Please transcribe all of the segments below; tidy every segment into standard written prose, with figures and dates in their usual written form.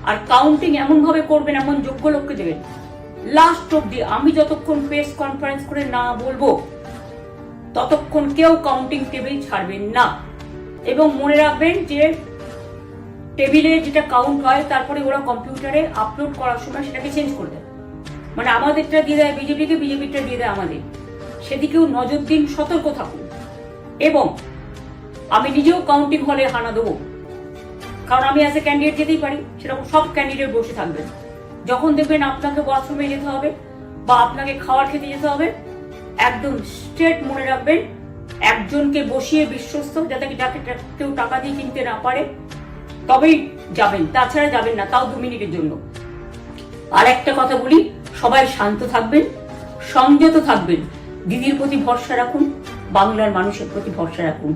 আর counting এমন ভাবে করবেন, এমন যোগ্য লোককে দেবেন লাস্ট অব্দি। আমি যতক্ষণ প্রেস কনফারেন্স করে না বলবো ততক্ষণ কেউ কাউন্টিং টেবিল ছাড়বেন না। এবং মনে রাখবেন যে টেবিলে যেটা কাউন্ট হয় তারপরে ওরা কম্পিউটারে আপলোড করার সময় সেটাকে চেঞ্জ করে দেয়, মানে আমাদেরটা দিয়ে দেয় বিজেপিকে, বিজেপিটা দিয়ে দেয় আমাদের। সেদিকেও নজর দিন, সতর্ক থাকুন। এবং আমি নিজেও কাউন্টিং হলে হানা দেবো, কারণ আমি অ্যাজ এ ক্যান্ডিডেট যেতেই পারি, সেরকম সব ক্যান্ডিডেট বসে থাকবেন। যখন দেখবেন আপনাকে ওয়াশরুমে যেতে হবে বা আপনাকে খাবার খেতে যেতে হবে, একদম স্ট্রেট মনে রাখবেন একজনকে বসিয়ে বিশ্বস্ত, যাতে যাকে কেউ টাকা দিয়ে কিনতে না পারে তবেই যাবেন, তাছাড়া যাবেন না, তাও 2 মিনিটের জন্য। আর একটা কথা বলি, সবাই শান্ত থাকবেন, সংযত থাকবেন, দিদির প্রতি ভরসা রাখুন, বাংলার মানুষের প্রতি ভরসা রাখুন।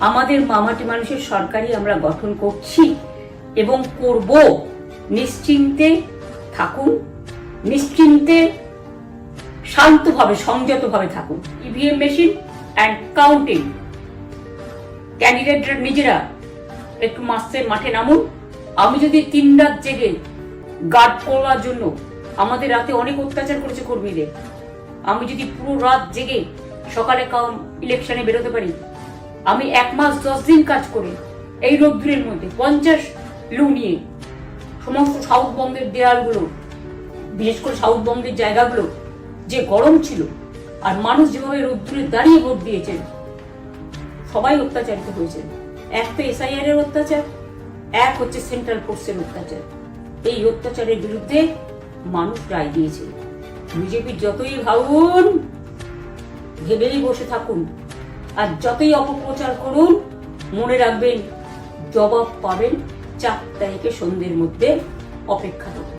আমাদের মামাটি মানুষের সরকারই আমরা গঠন করছি এবং করব। নিশ্চিন্তে থাকুন, নিশ্চিন্তে শান্তভাবে সংযতভাবে থাকুন। ইভিএম মেশিন অ্যান্ড কাউন্টিং, ক্যান্ডিডেটরা নিজেরা একটু মাঠে নামুন। আমি যদি 3 রাত জেগে গার্ড করার জন্য, আমাদের রাতে অনেক অত্যাচার করেছে কর্মীদের, আমি যদি পুরো রাত জেগে সকালে ইলেকশনে বেরোতে পারি, আমি 1 মাস 10 দিন কাজ করে এই রোদ্দুরের মধ্যে 50 লু নিয়ে সমস্ত সাউথবঙ্গের দেয়ালগুলো, বিশেষ করে সাউথবঙ্গের জায়গাগুলো যে গরম ছিল, আর মানুষ যেভাবে রোদ্দুরে দাঁড়িয়ে ভোট দিয়েছেন, সবাই অত্যাচারিত হয়েছে। এক তো এসআইআর এর অত্যাচার, এক হচ্ছে সেন্ট্রাল ফোর্সের অত্যাচার। এই অত্যাচারের বিরুদ্ধে মানুষ রায় দিয়েছে। বিজেপি যতই ভাবুন, ভেবেই বসে থাকুন, আর যতই অপপ্রচার করুন, মনে রাখবেন জবাব পাবেন 4 তারিখে সন্ধ্যের মধ্যে। অপেক্ষা করুন।